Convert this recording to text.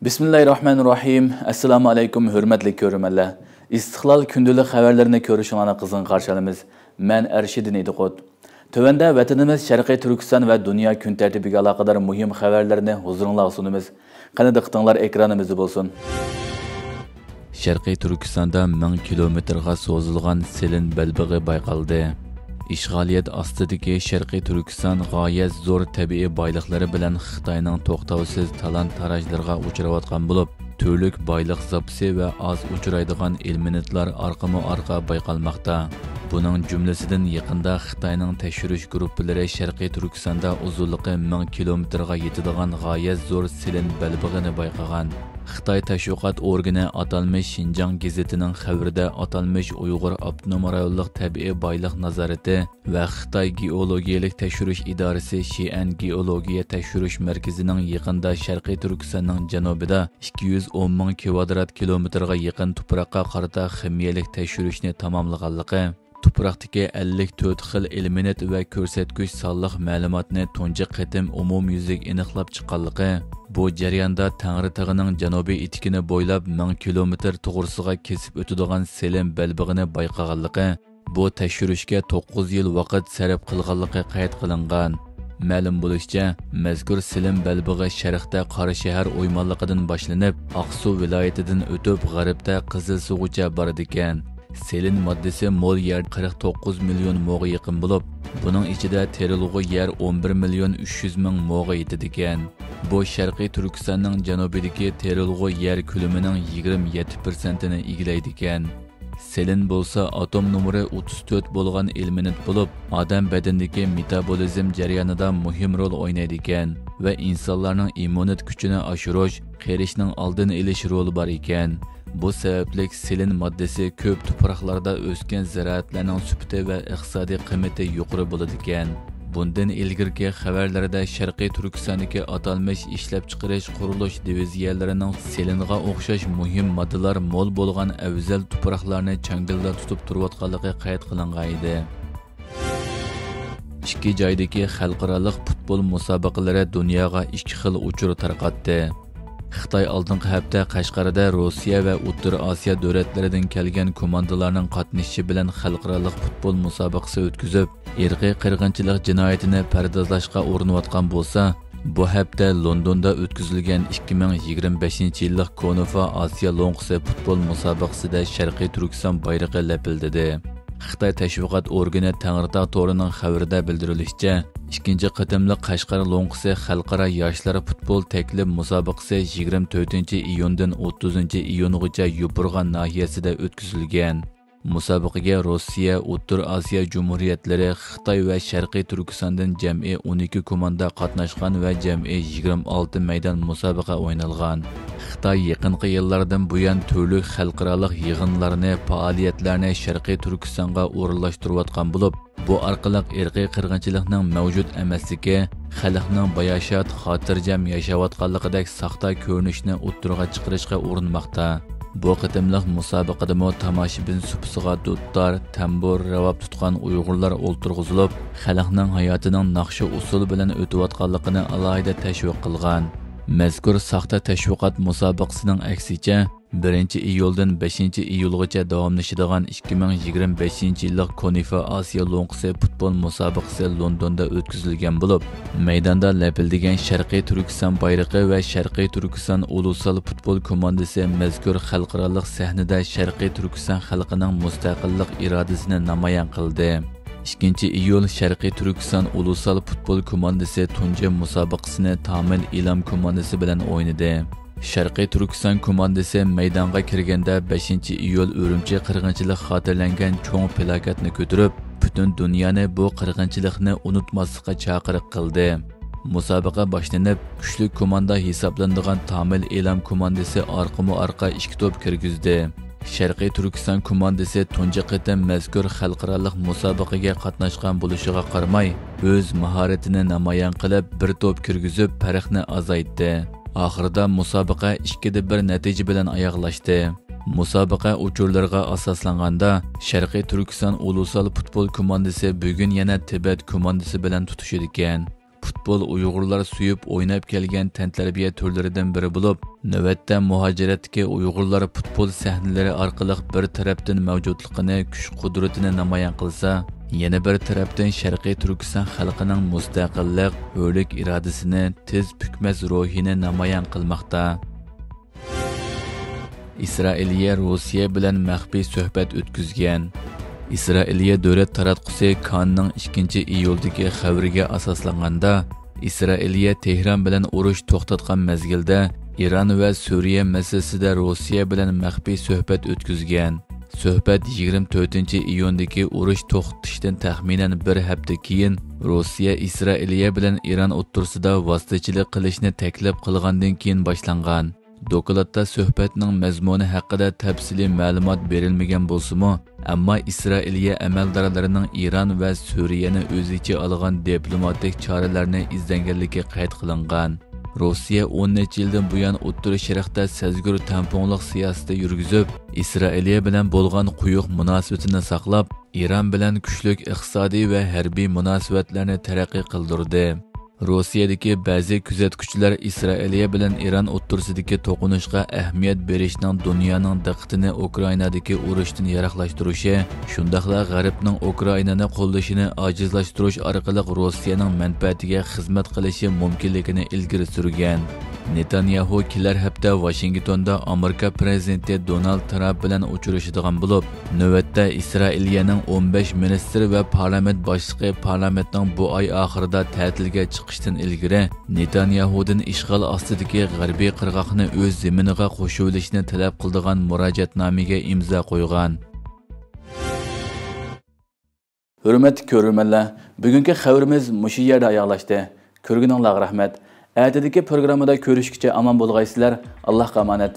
Bismillahirrahmanirrahim. Assalamu alaykum, hürmetli görürmenler. İstiqlal kündülük haberlerini görüşüngana kızın karşılığımız. Men Erşidin Ediqot. Tövende vatanımız Şarkı Türkistan ve dünya gün tertibiga alaqadar muhim haberlerini huzurunla sunumuz. Qani diqqatinglar ekranımızda bolsun. Şarkı Türkistan'da 1000 kilometrga so'zilgan Selin belbig'i bayqaldi. İşğaliyet astidagi Sharqiy Turkiston g'oyat zo'r tabiiy boyliqlari bilan Xitoyning to'xtovsiz talon-tarojlarga uchrayotgan bo'lib, turlik boyliq zapsi va oz uchraydigan ilminitlar orqama-orqa bayqalmoqda. Buning jumlasidan yaqinda Xitoyning tekshirish guruhlari Sharqiy Turkistonda uzunligi 1000 kilometrga yetadigan g'oyat zo'r Selin belbig'ini bayqagan. Xitoy tashviqot organi atalmış Xinjiang gazetining xabarida atalmış Uyg'ur Abtonom rayonlik tabiiy boyliq nazorati va Xitoy geologiyalik tekshirish idorasi Xi'an geologiya tekshirish markazining yaqinda Sharqiy Turkistonning janubida 210 ming kvadrat kilometrga yaqin tuproqqa qarata ximiyalik tekshirishni tamomlaganligi, tuproqdagi 54 xil element va ko'rsatkich sonliq ma'lumotni tunji qatim umumyuzlik aniqlab chiqqanligi, bu jarayonda Tangri tog'ining janubiy etikini bo'ylab 1000 kilometr to'g'risiga kesib o'tadigan Selin belbig'ini bayqaganligi, bu tekshirishga 9 yil vaqt sarf qilganligi qayd qilingan. Ma'lum bo'lishicha, mazkur Selin belbig'i sharqda Qora shahar o'ymonligidan boshlanib, Aqsu viloyatidan o'tib g'arbda Qizilsuvgacha boradi ekan. Selin moddasi mo'l yer 49 million mo'ga yaqin bo'lib, buning ichida terilg'u yer 11 million 300 ming mo'ga yetadi ekan. Bu Sharqiy Turkistonning janubidagi terilg'u yer ko'lamining 27%ni egallaydi ekan. Selin bo'lsa atom nomeri 34 bo'lgan element bo'lib, odam badanidagi metabolizm jarayonida muhim rol o'ynaydi ekan va insonlarning immunitet kuchini oshirish, qerishning oldini olish roli bor ekan. Bu sababli Selin moddasi ko'p tuproqlarda o'sgan ziraatlarning sifati va iqtisodiy qiymati yuqori bo'ladi ekan. Bundan ilgirki xabarlarda Sharqiy Turkistondagi atalmış ishlab chiqarish qurilish diviziyalarining Selinga o'xshash muhim moddalar mo'l bo'lgan afzal tuproqlarni changilda tutib turayotganligi qayd qilingan edi. Ikki joydagi xalqaro futbol musobaqalari dunyoga ikki xil uchur tarqatdi. Xitoy oldingi hafta Qashqarda Rossiya va O'rta Osiyo davlatlaridan kelgan komandalarning qatnashishi bilan xalqaro futbol musobaqasi o'tkazib, irqiy qirg'inchilik jinoyatini pardozlashga urinayotgan bo'lsa, bu hafta Londonda o'tkazilgan 2025-yillik Konofa Osiyo Lo'ngqisi futbol musobaqasida Sharqiy Turkiston bayrog'i lapildidi. Xitoy tashviqot organi Tangritog' to'rining xabarida bildirilishicha, ikkinchi qatimliq Qashqar Lo'ngqisi xalqaro yoshlar futbol taklif musobaqasi 24-iyundan 30-iyungacha Yupurg'on nahiyasida o'tkazilgan. Musobaqaga Rossiya, O'rta Osiyo Jumhuriyatlari, Xitoy va Sharqiy Turkistondan jami 12 komanda qatnashgan va jami 26 maydon musobaqa o'ynalgan. Xitoy yaqinqi yillardan buyon turli xalqaro yig'inlarni, faoliyatlarni Sharqiy Turkistonga o'rinlashtirayotgan bo'lib, bu orqali irqiy qirg'inchilikning mavjud emasligi, xalqning bayashat, xotirjam yashayotganligidek saxta ko'rinishni o'ttirg'a chiqarishga urinmoqda. Bu qitimliq musobaqada tomoshabin supsiga dudlar, tambur, ravob tutgan Uyg'urlar o'ltirg'izilib, xalqning hayotining naqshi usul bilan o'tayotganligini alohida tashviq qilgan. Mazkur saxta tashviqot musobaqasining aksicha 1-iyuldan 5-iyulgacha davomlashadigan 2025-yillik Konofa Osiyo Lo'ngqisi futbol musobaqasi Londonda o'tkazilgan bo'lib, maydonda lapildigan Sharqiy Turkiston bayrog'i va Sharqiy Turkiston ulusal futbol komandasi mazkur xalqaro sahnada Sharqiy Turkiston xalqining mustaqillik irodasini namoyon qildi. 2-iyul Sharqiy Turkiston ulusal futbol komandasi tunji musobaqasini Tamil Ilam komandasi bilan o'ynadi. Sharqiy Turkiston komandasi maydonga kirganda 5-iyul Urumchi qirg'inchilik xotirlangan cho'ng plakatni ko'tarib, butun dunyoni bu qirg'inchilikni unutmaslikka chaqiriq qildi. Musobaqa boshlanib, kuchli komanda hisoblanadigan Tamil Ilam komandasi orqama-orqa 2 to'p kirgizdi. Sharqiy Turkiston komandasi tunji qatim mazkur xalqaro musobaqaga qatnashgan bo'lishiga qaramay, o'z mahoratini namoyon qilib, bir to'p kirgizib, farqni azaytdi. Oxirida musobaqa 2-1 natija bilan oyoqlashdi. Musobaqa uchurlariga asoslanganda Sharqiy Turkiston ulusal futbol komandasi bugun yana Tibet komandasi bilan tutishadi ekan. Futbol Uyg'urlar suyib o'ynab kelgan tantarbiya turlaridan biri bo'lib, navbatda muhojiratdagi Uyg'urlar futbol sahnalari orqali bir tarafdan mavjudligini, kuch-qudratini namoyon qilsa, yana bir tarafdan Sharqiy Turkiston xalqining mustaqillik, hurlik irodasini, tez pukmas ruhini namoyon qilmoqda. Isroiliya Rossiya bilan maxfiy suhbat o'tkazgan. Isroiliya davlat taratqusi Kanning 2-iyuldagi xabariga asoslanganda, Isroiliya Tehron bilan urush to'xtatgan mezgilda Iran va Suriya masalasida Rossiya bilan maxfiy suhbat o'tkazgan. Suhbat 24-iyundagi urush to'xtatishdan taxminan bir hafta keyin Rossiya Isroiliya bilan Iran o'rtasida vositachilik qilishni taklif qilgandan keyin boshlangan. Dokladda suhbatning mazmuni haqida tafsiliy ma'lumot berilmagan bo'lsa-mu, ammo Isroiliya amaldorlarining Iran va Suriyani o'z ichiga olgan diplomatik choralarni izlanganligi qayd qilingan. Rossiya 10 necha yildan buyon O'rta Sharqda sezgur tamponliq siyosati yurgizib, Isroiliya bilan bo'lgan quyuq munosabatini saqlab, Iran bilan kuchlik iqtisodiy va harbiy munosabatlarni taraqqiy qildirdi. Rossiyadagi ba'zi kuzatuvchilar Isroiliya bilan Iran o'rtasidagi to'qinishga ahamiyat berishning dunyoning diqqatini Ukrainadagi urushdan yiroqlashtirishi, shundaqla G'arbning Ukrainani qo'llashini ojizlashtirish orqali Rossiyaning manfaatiga xizmat qilishi mumkinligini ilgari surgan. Netanyahu kelar hafta Washingtonda Amerika prezidenti Donald Trump bilan uchrashadigan bo'lib, navbatda Isroiliyaning 15 ministri va parlament boshlig'i parlamentning bu oy oxirida ta'tilga chiqishdan ilgari Netanyahudan ishg'ol ostidagi g'arbiy qirg'oqni o'z zaminiga qo'shib olishni talab qildigan murojaatnomaga imzo qo'ygan. Hurmatli ko'ruvchilar, bugungi xabarimiz mushu yerda oyoqlashdi. Ko'rganingizga rahmat. Ertadagi programmada ko'rishguncha omon bo'lg'aysizlar. Allohga omonat.